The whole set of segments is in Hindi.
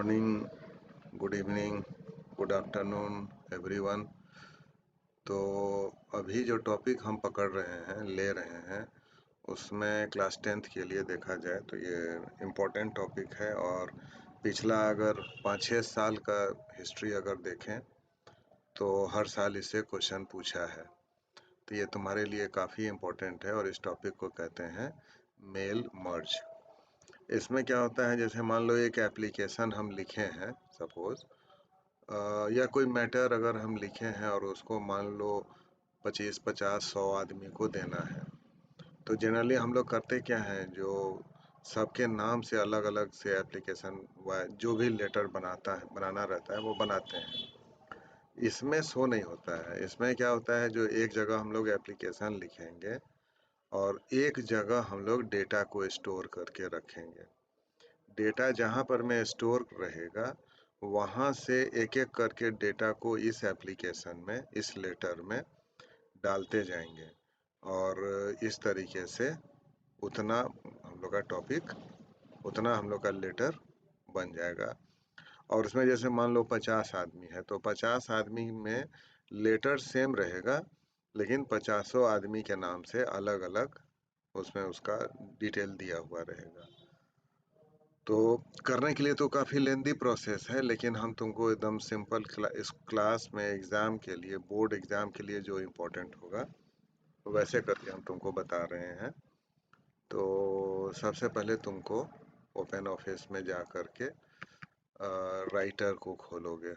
Morning, good evening, good afternoon everyone. तो अभी जो टॉपिक हम पकड़ रहे हैं, ले रहे हैं, उसमें क्लास 10th के लिए देखा जाए तो ये इम्पोर्टेंट टॉपिक है। और पिछला अगर 5-6 साल का हिस्ट्री अगर देखें तो हर साल इससे क्वेश्चन पूछा है। तो ये तुम्हारे लिए काफ़ी इम्पोर्टेंट है और इस टॉपिक को कहते हैं मेल मर्ज। इसमें क्या होता है, जैसे मान लो एक एप्लीकेशन हम लिखे हैं सपोज, या कोई मैटर अगर हम लिखे हैं और उसको मान लो 25, 50, 100 आदमी को देना है, तो जनरली हम लोग करते क्या हैं, जो सबके नाम से अलग अलग से एप्लीकेशन व जो भी लेटर बनाना रहता है वो बनाते हैं। इसमें सो नहीं होता है। इसमें क्या होता है, जो एक जगह हम लोग एप्लीकेशन लिखेंगे और एक जगह हम लोग डेटा को स्टोर करके रखेंगे। डेटा जहाँ पर में स्टोर रहेगा वहाँ से एक एक करके डेटा को इस एप्लीकेशन में, इस लेटर में डालते जाएंगे और इस तरीके से उतना हम लोग का टॉपिक, उतना हम लोग का लेटर बन जाएगा। और उसमें जैसे मान लो 50 आदमी है तो 50 आदमी में लेटर सेम रहेगा, लेकिन 50 आदमी के नाम से अलग अलग उसमें उसका डिटेल दिया हुआ रहेगा। तो करने के लिए तो काफ़ी लेंदी प्रोसेस है, लेकिन हम तुमको एकदम सिंपल इस क्लास में एग्ज़ाम के लिए, बोर्ड एग्ज़ाम के लिए जो इम्पोर्टेंट होगा वैसे करके हम तुमको बता रहे हैं। तो सबसे पहले तुमको ओपन ऑफिस में जा कर के राइटर को खोलोगे,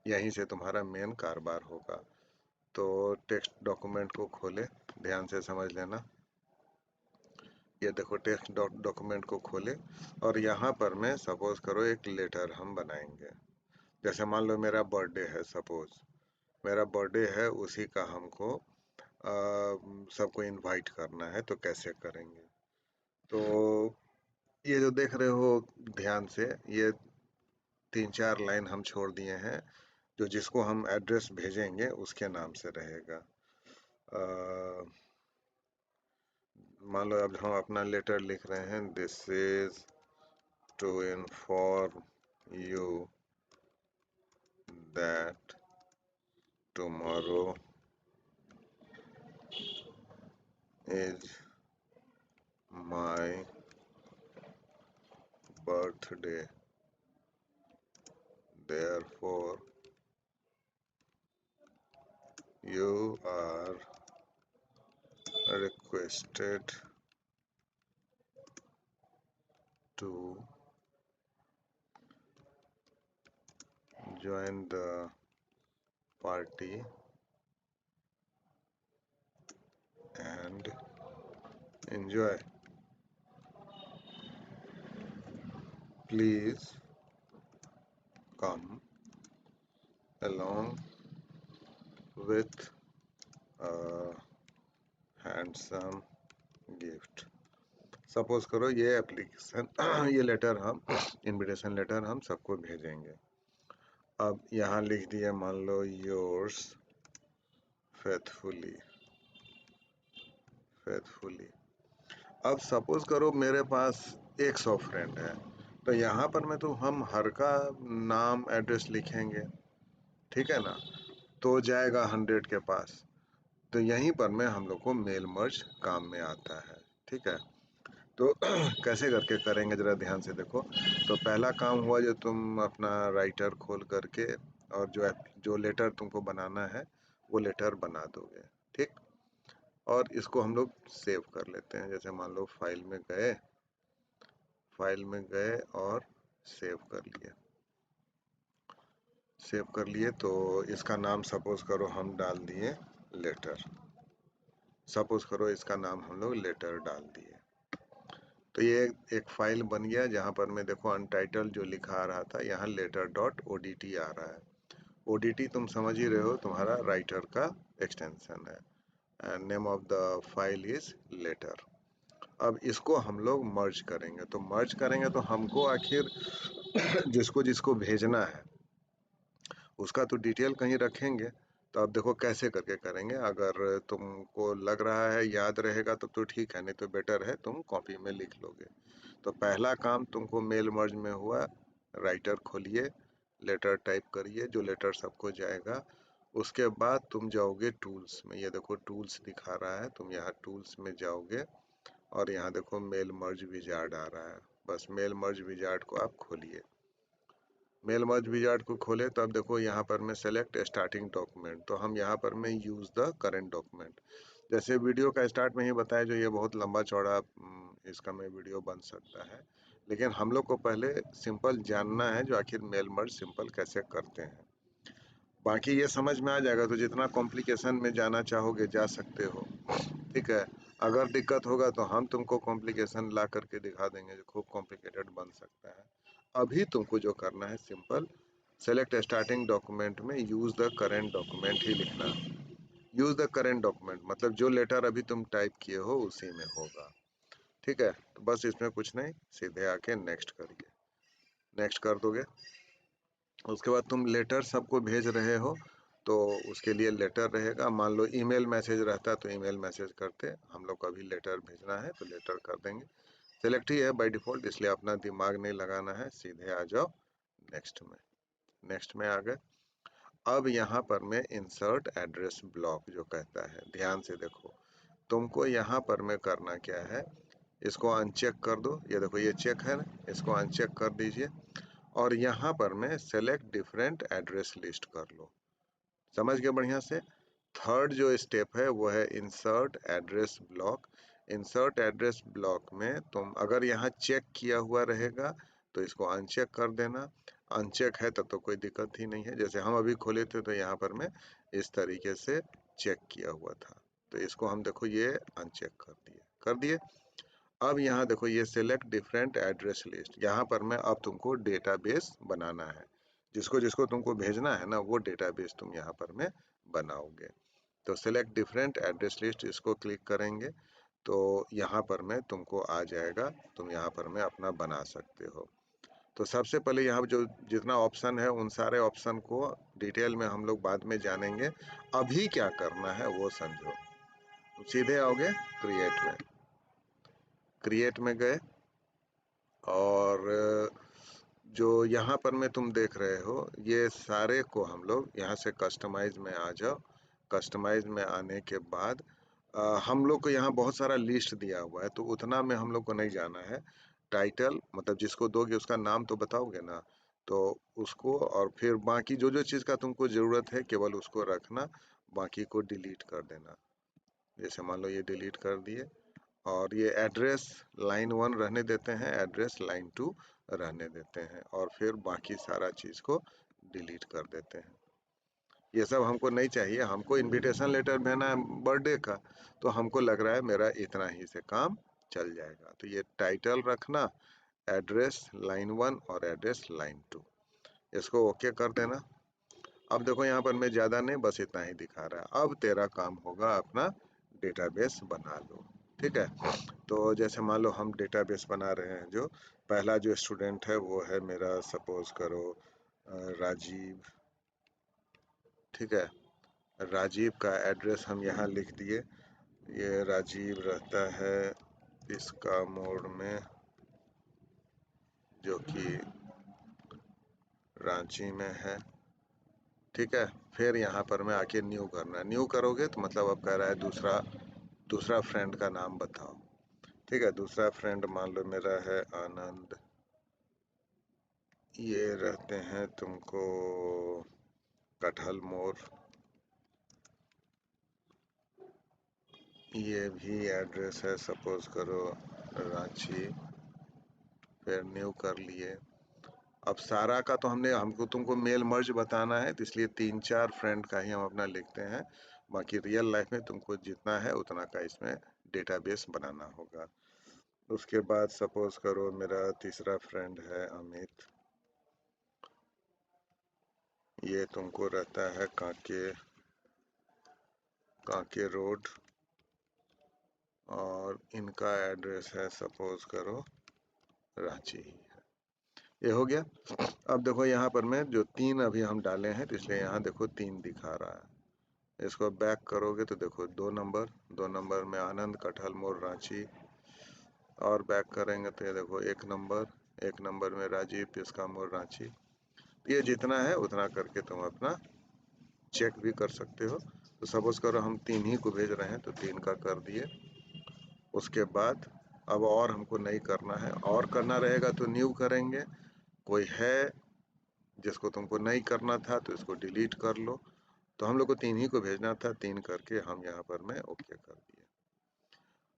यहीं से तुम्हारा मेन कारोबार होगा। तो टेक्स्ट डॉक्यूमेंट को खोले, ध्यान से समझ लेना। ये देखो टेक्स्ट डॉक्यूमेंट को खोले और यहाँ पर मैं सपोज करो एक लेटर हम बनाएंगे। जैसे मान लो मेरा बर्थडे है, सपोज मेरा बर्थडे है, उसी का हमको सबको इनवाइट करना है, तो कैसे करेंगे। तो ये जो देख रहे हो ध्यान से, ये 3-4 लाइन हम छोड़ दिए हैं जो जिसको हम एड्रेस भेजेंगे उसके नाम से रहेगा। मान लो अब हम अपना लेटर लिख रहे हैं, this is to inform you that tomorrow is my birthday, therefore you are requested to join the party and enjoy. Please come along with a handsome gift. Suppose करो ये एप्लीकेशन ये लेटर हम, इनविटेशन लेटर हम सबको भेजेंगे। अब यहाँ लिख दिया मान लो योर्स फेथफुली। अब सपोज करो मेरे पास 100 फ्रेंड है, तो यहाँ पर में तो हम हर का नाम एड्रेस लिखेंगे, ठीक है ना, तो जाएगा 100 के पास। तो यहीं पर में हम लोग को मेल मर्ज काम में आता है, ठीक है। तो कैसे करके करेंगे जरा ध्यान से देखो। तो पहला काम हुआ, जो तुम अपना राइटर खोल करके और जो लेटर तुमको बनाना है वो लेटर बना दोगे, ठीक। और इसको हम लोग सेव कर लेते हैं। जैसे मान लो फाइल में गए और सेव कर लिए। तो इसका नाम सपोज करो हम डाल दिए लेटर। सपोज करो इसका नाम हम लोग लेटर डाल दिए। तो ये एक फाइल बन गया, जहाँ पर मैं देखो अनटाइटल जो लिखा आ रहा था, यहाँ letter.odt आ रहा है। odt तुम समझ ही रहे हो, तुम्हारा राइटर का एक्सटेंशन है, and name of the file is letter. अब इसको हम लोग मर्ज करेंगे। तो मर्ज करेंगे तो हमको आखिर जिसको जिसको भेजना है उसका तो डिटेल कहीं रखेंगे। तो अब देखो कैसे करके करेंगे। अगर तुमको लग रहा है याद रहेगा तो ठीक है, नहीं तो बेटर है तुम कॉपी में लिख लोगे। तो पहला काम तुमको मेल मर्ज में हुआ, राइटर खोलिए, लेटर टाइप करिए, जो लेटर सबको जाएगा। उसके बाद तुम जाओगे टूल्स में, ये देखो टूल्स दिखा रहा है, तुम यहाँ टूल्स में जाओगे और यहाँ देखो मेल मर्ज विजार्ड आ रहा है। बस मेल मर्ज विजार्ड को आप खोलिए। मेल मर्ज विजार्ड को खोले तो अब देखो यहाँ पर मैं सेलेक्ट स्टार्टिंग डॉक्यूमेंट, तो हम यहाँ पर मैं यूज़ द करंट डॉक्यूमेंट, जैसे वीडियो का स्टार्ट में ही बताया, जो ये बहुत लंबा चौड़ा इसका में वीडियो बन सकता है, लेकिन हम लोग को पहले सिंपल जानना है जो आखिर मेल मर्ज सिंपल कैसे करते हैं। बाकी ये समझ में आ जाएगा, तो जितना कॉम्प्लिकेशन में जाना चाहोगे जा सकते हो, ठीक है। अगर दिक्कत होगा तो हम तुमको कॉम्प्लिकेशन ला करके दिखा देंगे जो खूब कॉम्प्लिकेटेड बन सकता है। अभी तुमको जो करना है सिंपल सेलेक्ट स्टार्टिंग डॉक्यूमेंट में यूज द करेंट डॉक्यूमेंट ही लिखना। यूज द करेंट डॉक्यूमेंट मतलब जो लेटर अभी तुम टाइप किए हो उसी में होगा, ठीक है। तो बस इसमें कुछ नहीं, सीधे आके नेक्स्ट करिए, नेक्स्ट कर दोगे। उसके बाद तुम लेटर सबको भेज रहे हो तो उसके लिए लेटर रहेगा। मान लो ईमेल मैसेज रहता तो ईमेल मैसेज करते, हम लोग को अभी लेटर भेजना है तो लेटर कर देंगे। सेलेक्ट ही है बाय डिफ़ॉल्ट, इसलिए अपना दिमाग नहीं लगाना है, सीधे आ जाओ नेक्स्ट में। नेक्स्ट में आ गए। अब यहाँ पर मैं इंसर्ट एड्रेस ब्लॉक जो कहता है, ध्यान से देखो, तुमको यहाँ पर मैं करना क्या है, इसको अनचेक कर दो। ये देखो ये चेक है ना, इसको अनचेक कर दीजिए और यहाँ पर मैं सेलेक्ट डिफरेंट एड्रेस लिस्ट कर लो। समझ गए बढ़िया से। थर्ड जो स्टेप है वो है insert address block. Insert address block में तुम अगर यहाँ चेक किया हुआ रहेगा तो इसको अनचेक कर देना, अनचेक है तब तो कोई दिक्कत ही नहीं है। जैसे हम अभी खोले थे तो यहाँ पर मैं इस तरीके से चेक किया हुआ था, तो इसको हम देखो ये अनचेक कर दिए। अब यहाँ देखो ये सेलेक्ट डिफरेंट एड्रेस लिस्ट, यहाँ पर मैं अब तुमको डेटाबेस बनाना है, जिसको जिसको तुमको भेजना है ना वो डेटाबेस तुम यहाँ पर में बनाओगे। तो सेलेक्ट डिफरेंट एड्रेस लिस्ट, इसको क्लिक करेंगे तो यहाँ पर में तुमको आ जाएगा, तुम यहाँ पर में अपना बना सकते हो। तो सबसे पहले यहाँ जो जितना ऑप्शन है उन सारे ऑप्शन को डिटेल में हम लोग बाद में जानेंगे। अभी क्या करना है वो समझो। सीधे आओगे क्रिएट में, क्रिएट में गए और जो यहाँ पर में तुम देख रहे हो ये सारे को हम लोग यहाँ से कस्टमाइज में आ जाओ। कस्टमाइज में आने के बाद हम लोग को यहाँ बहुत सारा लिस्ट दिया हुआ है तो उतना में हम लोग को नहीं जाना है। टाइटल मतलब जिसको दोगे उसका नाम तो बताओगे ना, तो उसको और फिर बाकी जो जो चीज़ का तुमको ज़रूरत है केवल उसको रखना, बाकी को डिलीट कर देना। जैसे मान लो ये डिलीट कर दिए और ये एड्रेस लाइन 1 रहने देते हैं, एड्रेस लाइन 2 रहने देते हैं और फिर बाकी सारा चीज़ को डिलीट कर देते हैं। ये सब हमको नहीं चाहिए, हमको इनविटेशन लेटर भेजना है बर्थडे का, तो हमको लग रहा है मेरा इतना ही से काम चल जाएगा। तो ये टाइटल रखना, एड्रेस लाइन 1 और एड्रेस लाइन 2, इसको ओके कर देना। अब देखो यहाँ पर मैं ज़्यादा नहीं, बस इतना ही दिखा रहा है। अब तेरा काम होगा अपना डेटाबेस बना लो, ठीक है। तो जैसे मान लो हम डेटाबेस बना रहे हैं, जो पहला जो स्टूडेंट है वो है मेरा सपोज करो राजीव, ठीक है। राजीव का एड्रेस हम यहाँ लिख दिए, ये राजीव रहता है इसका मोड़ में जो कि रांची में है, ठीक है। फिर यहाँ पर मैं आके न्यू करना, न्यू करोगे तो मतलब अब कह रहा है दूसरा फ्रेंड का नाम बताओ, ठीक है। दूसरा फ्रेंड मान लो मेरा है आनंद, ये रहते हैं तुमको कटहल मोड़, ये भी एड्रेस है सपोज करो रांची, फिर न्यू कर लिए। अब सारा का तो हमको तुमको मेल मर्ज बताना है तो इसलिए 3-4 फ्रेंड का ही हम अपना लिखते हैं, बाकी रियल लाइफ में तुमको जितना है उतना का इसमें डेटाबेस बनाना होगा। उसके बाद सपोज करो मेरा तीसरा फ्रेंड है अमित, ये तुमको रहता है कांके रोड और इनका एड्रेस है सपोज करो रांची ही है। ये हो गया। अब देखो यहाँ पर मैं जो 3 अभी हम डाले हैं तो इसलिए यहाँ देखो 3 दिखा रहा है। इसको बैक करोगे तो देखो 2 नंबर में आनंद कटहल मोड़ रांची, और बैक करेंगे तो ये देखो 1 नंबर, 1 नंबर में राजीव, पिस्का मोड़, रांची। ये जितना है उतना करके तुम अपना चेक भी कर सकते हो। तो सपोज करो हम 3 ही को भेज रहे हैं तो 3 का कर दिए। उसके बाद अब और हमको नहीं करना है, और करना रहेगा तो न्यू करेंगे। कोई है जिसको तुमको नहीं करना था तो इसको डिलीट कर लो। तो हम लोग को 3 ही को भेजना था, 3 करके हम यहाँ पर मैं ओके कर दिए।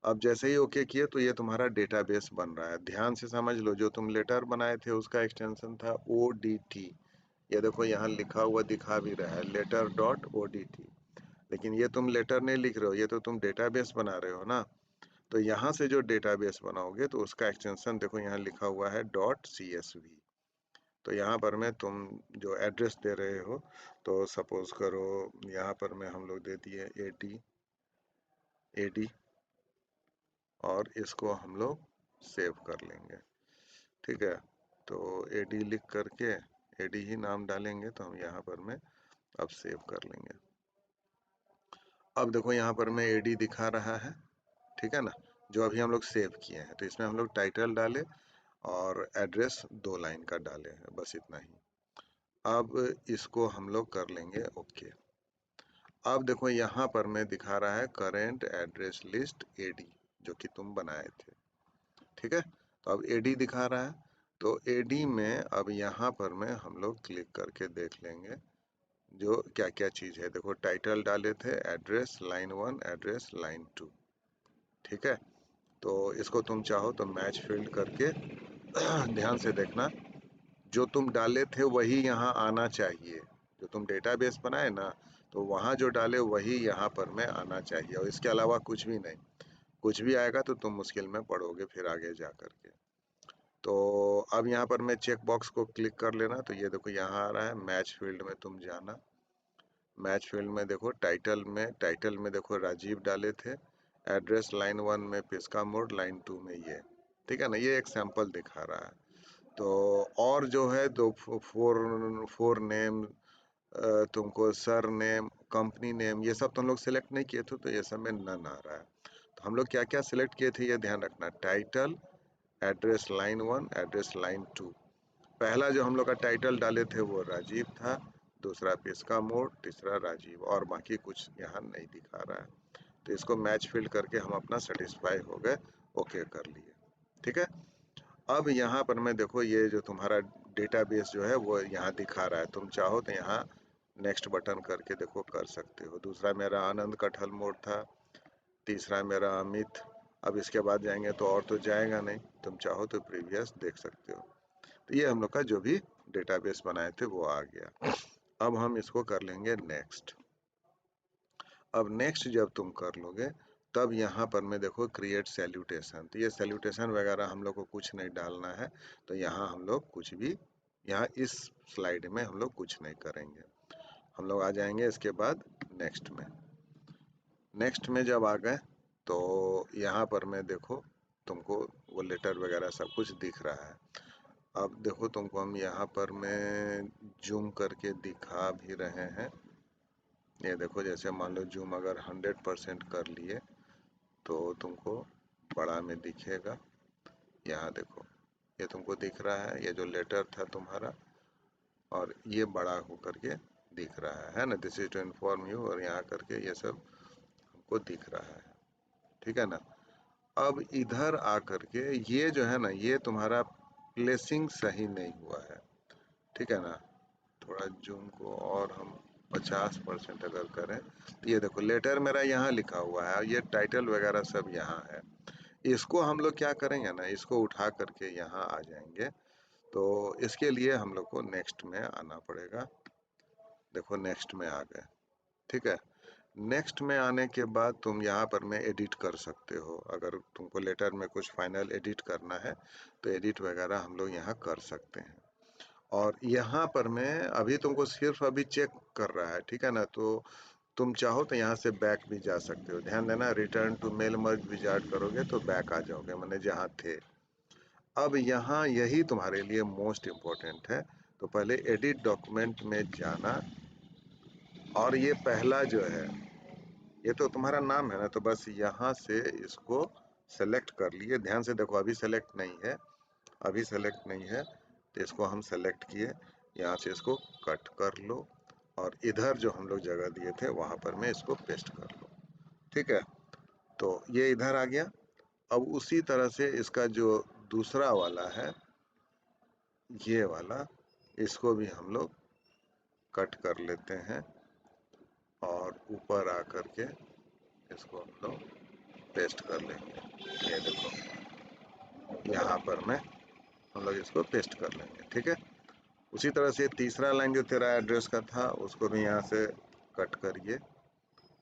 अब जैसे ही ओके किए तो ये तुम्हारा डेटाबेस बन रहा है। ध्यान से समझ लो, जो तुम लेटर बनाए थे उसका एक्सटेंशन था ODT। ये देखो यहाँ लिखा हुआ दिखा भी रहा है letter.odt, लेकिन ये तुम लेटर नहीं लिख रहे हो, ये तो तुम डेटाबेस बना रहे हो ना। तो यहाँ से जो डेटाबेस बनाओगे तो उसका एक्सटेंशन देखो यहाँ लिखा हुआ है .csv। तो यहाँ पर मैं तुम जो एड्रेस दे रहे हो, तो सपोज करो यहाँ पर मैं हम लोग दे दिए AD, और इसको हम लोग सेव कर लेंगे। ठीक है, तो AD लिख करके AD ही नाम डालेंगे, तो हम यहाँ पर में अब सेव कर लेंगे। अब देखो यहाँ पर में AD दिखा रहा है, ठीक है ना, जो अभी हम लोग सेव किए हैं। तो इसमें हम लोग टाइटल डाले और एड्रेस 2 लाइन का डाले हैं, बस इतना ही। अब इसको हम लोग कर लेंगे ओके। अब देखो यहाँ पर मैं दिखा रहा है करेंट एड्रेस लिस्ट AD, जो कि तुम बनाए थे। ठीक है, तो अब AD दिखा रहा है, तो AD में अब यहाँ पर में हम लोग क्लिक करके देख लेंगे जो क्या क्या चीज़ है। देखो टाइटल डाले थे, एड्रेस लाइन 1, एड्रेस लाइन 2। ठीक है, तो इसको तुम चाहो तो मैच फील्ड करके ध्यान से देखना, जो तुम डाले थे वही यहाँ आना चाहिए। जो तुम डेटाबेस बनाए ना, तो वहाँ जो डाले वही यहाँ पर में आना चाहिए, और इसके अलावा कुछ भी नहीं। कुछ भी आएगा तो तुम मुश्किल में पड़ोगे फिर आगे जा करके। तो अब यहाँ पर मैं चेक बॉक्स को क्लिक कर लेना, तो ये देखो यहाँ आ रहा है मैच फील्ड में तुम जाना। मैच फील्ड में देखो टाइटल में देखो राजीव डाले थे, एड्रेस लाइन 1 में पिस्का मोड़, लाइन 2 में ये। ठीक है ना, ये एक सैंपल दिखा रहा है। तो और जो है दो फोर नेम, तुमको सर नेम, कंपनी नेम, ये सब तो हम लोग सिलेक्ट नहीं किए थे, तो ये सब में नन आ रहा है। तो हम लोग क्या क्या सिलेक्ट किए थे ये ध्यान रखना, title, address line 1, address line 2। पहला जो हम लोग का टाइटल डाले थे वो राजीव था, दूसरा पिस्का मोड़, तीसरा राजीव, और बाकी कुछ यहाँ नहीं दिखा रहा है। तो इसको मैच फील्ड करके हम अपना सेटिस्फाई हो गए, ओके कर लिए। ठीक है, अब यहाँ पर मैं देखो ये जो तुम्हारा डेटाबेस जो है वो यहाँ दिखा रहा है। तुम चाहो तो यहाँ नेक्स्ट बटन करके देखो कर सकते हो। दूसरा मेरा आनंद कटहल मोड़ था, तीसरा मेरा अमित। अब इसके बाद जाएंगे तो और तो जाएगा नहीं, तुम चाहो तो प्रीवियस देख सकते हो। तो ये हम लोग का जो भी डेटाबेस बनाए थे वो आ गया। अब हम इसको कर लेंगे नेक्स्ट। अब नेक्स्ट जब तुम कर लोगे तब यहाँ पर मैं देखो क्रिएट सैल्यूटेशन, तो ये सैल्यूटेशन वगैरह हम लोग को कुछ नहीं डालना है। तो यहाँ हम लोग कुछ भी, यहाँ इस स्लाइड में हम लोग कुछ नहीं करेंगे। हम लोग आ जाएंगे इसके बाद नेक्स्ट में। नेक्स्ट में जब आ गए तो यहाँ पर मैं देखो तुमको वो लेटर वगैरह सब कुछ दिख रहा है। अब देखो तुमको हम यहाँ पर मैं जूम करके दिखा भी रहे हैं। ये देखो जैसे मान लो जूम अगर 100% कर लिए तो तुमको बड़ा में दिखेगा। यहाँ देखो ये तुमको दिख रहा है, ये जो लेटर था तुम्हारा, और ये बड़ा होकर के दिख रहा है ना, this is to inform you, और यहाँ करके ये सब हमको दिख रहा है। ठीक है ना, अब इधर आकर के ये जो है ना, ये तुम्हारा प्लेसिंग सही नहीं हुआ है। ठीक है ना, थोड़ा जूम को और हम 50% अगर करें तो ये देखो लेटर मेरा यहाँ लिखा हुआ है, ये टाइटल वगैरह सब यहाँ है। इसको हम लोग क्या करेंगे ना, इसको उठा करके यहाँ आ जाएंगे। तो इसके लिए हम लोग को नेक्स्ट में आना पड़ेगा। देखो नेक्स्ट में आ गए। ठीक है, नेक्स्ट में आने के बाद तुम यहाँ पर में एडिट कर सकते हो। अगर तुमको लेटर में कुछ फाइनल एडिट करना है तो एडिट वगैरह हम लोग यहाँ कर सकते हैं। और यहाँ पर मैं अभी तुमको सिर्फ अभी चेक कर रहा है, ठीक है ना, तो तुम चाहो तो यहाँ से बैक भी जा सकते हो। ध्यान देना, return to mail merge wizard करोगे तो बैक आ जाओगे, मैंने जहाँ थे। अब यहाँ यही तुम्हारे लिए मोस्ट इम्पोर्टेंट है। तो पहले एडिट डॉक्यूमेंट में जाना, और ये पहला जो है ये तो तुम्हारा नाम है ना, तो बस यहाँ से इसको सेलेक्ट कर लिए। ध्यान से देखो अभी सेलेक्ट नहीं है, अभी सेलेक्ट नहीं है, तो इसको हम सेलेक्ट किए, यहाँ से इसको कट कर लो और इधर जो हम लोग जगह दिए थे वहाँ पर मैं इसको पेस्ट कर लो। ठीक है, तो ये इधर आ गया। अब उसी तरह से इसका जो दूसरा वाला है, ये वाला, इसको भी हम लोग कट कर लेते हैं और ऊपर आकर के इसको हम लोग पेस्ट कर लेंगे। ये देखो, यहाँ पर मैं हम लोग इसको पेस्ट कर लेंगे। ठीक है, उसी तरह से तीसरा लाइन जो तेरा एड्रेस का था उसको भी यहाँ से कट करिए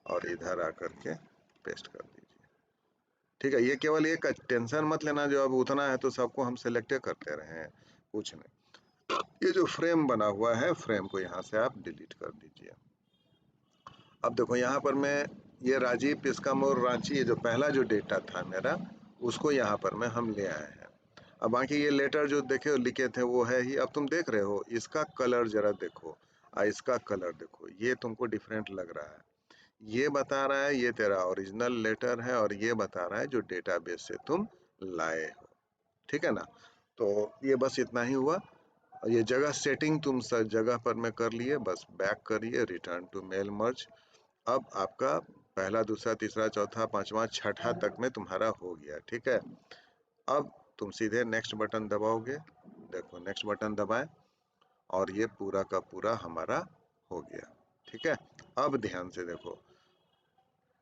और इधर आकर के पेस्ट कर दीजिए। ठीक है, ये केवल एक टेंशन मत लेना, जो अब उतना है तो सबको हम सिलेक्ट करते रहे हैं, कुछ नहीं। ये जो फ्रेम बना हुआ है, फ्रेम को यहाँ से आप डिलीट कर दीजिए। अब देखो यहाँ पर मैं ये राजीव पिस्कामोर रांची, ये जो पहला जो डेटा था मेरा, उसको यहाँ पर मैं हम ले आए हैं। अब बाकी ये लेटर जो देखे लिखे थे वो है ही। अब तुम देख रहे हो इसका कलर जरा देखो, इसका कलर देखो, ये तुमको डिफरेंट लग रहा है। ये बता रहा है ये तेरा ओरिजिनल लेटर है और ये बता रहा है जो डेटाबेस से तुम लाए हो। ठीक है ना, तो ये बस इतना ही हुआ। ये जगह सेटिंग तुम सब जगह पर में कर लिए, बस बैक करिए, रिटर्न टू मेल मर्ज। अब आपका पहला, दूसरा, तीसरा, चौथा, पांचवा, छठा तक में तुम्हारा हो गया। ठीक है, अब तुम सीधे नेक्स्ट बटन दबाओगे। देखो नेक्स्ट बटन दबाए और ये पूरा का पूरा हमारा हो गया। ठीक है, अब ध्यान से देखो,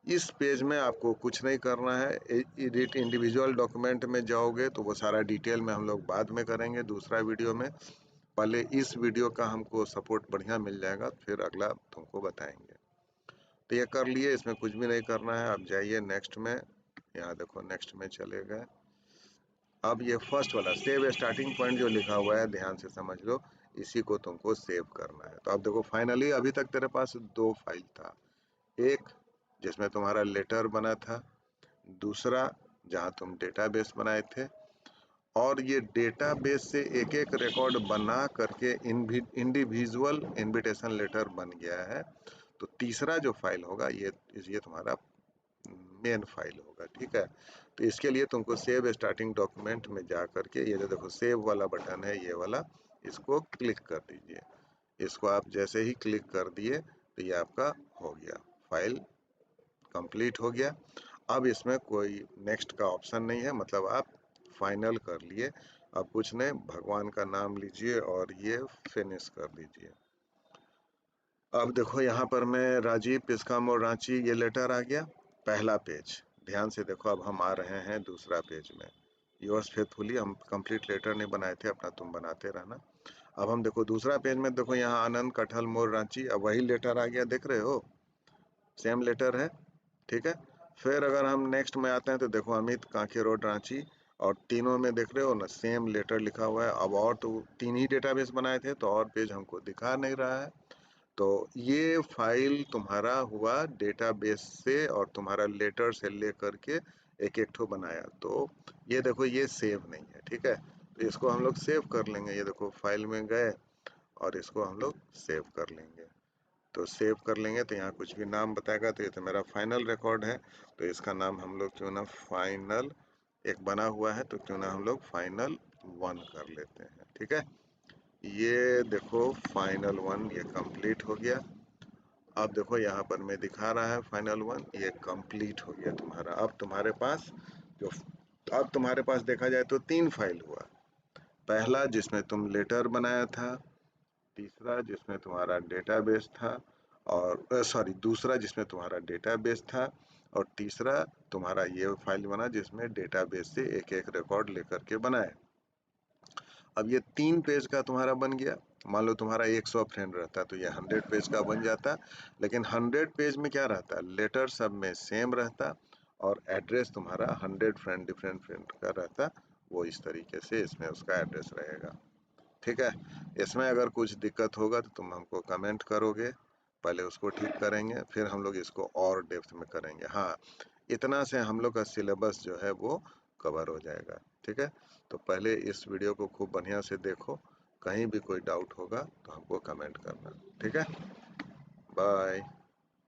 इस पेज में आपको कुछ नहीं करना है। एडिट इंडिविजुअल डॉक्यूमेंट में जाओगे तो वो सारा डिटेल में हम लोग बाद में करेंगे दूसरा वीडियो में। पहले इस वीडियो का हमको सपोर्ट बढ़िया मिल जाएगा, फिर अगला तुमको बताएंगे। तो ये कर लिए, इसमें कुछ भी नहीं करना है। अब जाइए नेक्स्ट में, यहाँ देखो नेक्स्ट में चले गए। अब ये फर्स्ट वाला सेव स्टार्टिंग पॉइंट जो लिखा हुआ है, ध्यान से समझ लो, इसी को तुमको सेव करना है। तो अब देखो फाइनली अभी तक तेरे पास दो फाइल था, एक जिसमें तुम्हारा लेटर बना था, दूसरा जहां तुम डेटाबेस बनाए थे। और ये डेटाबेस से एक एक रिकॉर्ड बना करके इंडिविजुअल इनविटेशन लेटर बन गया है। तो तीसरा जो फाइल होगा ये तुम्हारा मेन फाइल होगा। ठीक है, तो इसके लिए तुमको सेव स्टार्टिंग डॉक्यूमेंट में जा करके ये जो देखो सेव वाला बटन है, ये वाला, इसको क्लिक कर दीजिए। इसको आप जैसे ही क्लिक कर दिए तो ये आपका हो गया, फाइल कंप्लीट हो गया। अब इसमें कोई नेक्स्ट का ऑप्शन नहीं है, मतलब आप फाइनल कर लिए। अब कुछ नहीं, भगवान का नाम लीजिए और ये फिनिश कर दीजिए। अब देखो यहाँ पर मैं राजीव पिस्कामोर रांची, ये लेटर आ गया, पहला पेज। ध्यान से देखो, अब हम आ रहे हैं दूसरा पेज में। योर्स फेथफुली, हम कंप्लीट लेटर नहीं बनाए थे, अपना तुम बनाते रहना। अब हम देखो दूसरा पेज में, देखो यहाँ आनंद कठल मोर रांची, अब वही लेटर आ गया, देख रहे हो, सेम लेटर है। ठीक है, फिर अगर हम नेक्स्ट में आते हैं तो देखो अमित कांके रोड रांची, और तीनों में देख रहे हो ना सेम लेटर लिखा हुआ है। अब और तो तीन ही डेटाबेस बनाए थे तो और पेज हमको दिखा नहीं रहा है। तो ये फाइल तुम्हारा हुआ डेटाबेस से और तुम्हारा लेटर से लेकर के एक एक ठो बनाया। तो ये देखो ये सेव नहीं है। ठीक है, तो इसको हम लोग सेव कर लेंगे। ये देखो फाइल में गए और इसको हम लोग सेव कर लेंगे। तो सेव कर लेंगे तो यहाँ कुछ भी नाम बताएगा, तो ये तो मेरा फाइनल रिकॉर्ड है, तो इसका नाम हम लोग क्यों ना फाइनल, एक बना हुआ है तो क्यों ना हम लोग फाइनल 1 कर लेते हैं। ठीक है, ये देखो फाइनल 1 ये कंप्लीट हो गया। अब देखो यहाँ पर मैं दिखा रहा है फाइनल 1 ये कंप्लीट हो गया तुम्हारा। अब तुम्हारे पास जो, अब तुम्हारे पास देखा जाए तो 3 फाइल हुआ। पहला जिसमें तुम लेटर बनाया था, तीसरा जिसमें तुम्हारा डेटाबेस था, और सॉरी दूसरा जिसमें तुम्हारा डेटाबेस था, और तीसरा तुम्हारा ये फाइल बना जिसमें डेटाबेस से एक एक रिकॉर्ड लेकर के बनाए। अब ये 3 पेज का तुम्हारा बन गया। मान लो तुम्हारा 100 फ्रेंड रहता तो ये 100 पेज का बन जाता। लेकिन 100 पेज में क्या रहता, लेटर सब में सेम रहता और एड्रेस तुम्हारा 100 फ्रेंड डिफरेंट फ्रेंड का रहता, वो इस तरीके से इसमें उसका एड्रेस रहेगा। ठीक है, इसमें अगर कुछ दिक्कत होगा तो तुम हमको कमेंट करोगे, पहले उसको ठीक करेंगे, फिर हम लोग इसको और डेप्थ में करेंगे। हाँ, इतना से हम लोग का सिलेबस जो है वो कवर हो जाएगा। ठीक है, तो पहले इस वीडियो को खूब बढ़िया से देखो, कहीं भी कोई डाउट होगा तो हमको कमेंट करना। ठीक है, बाय।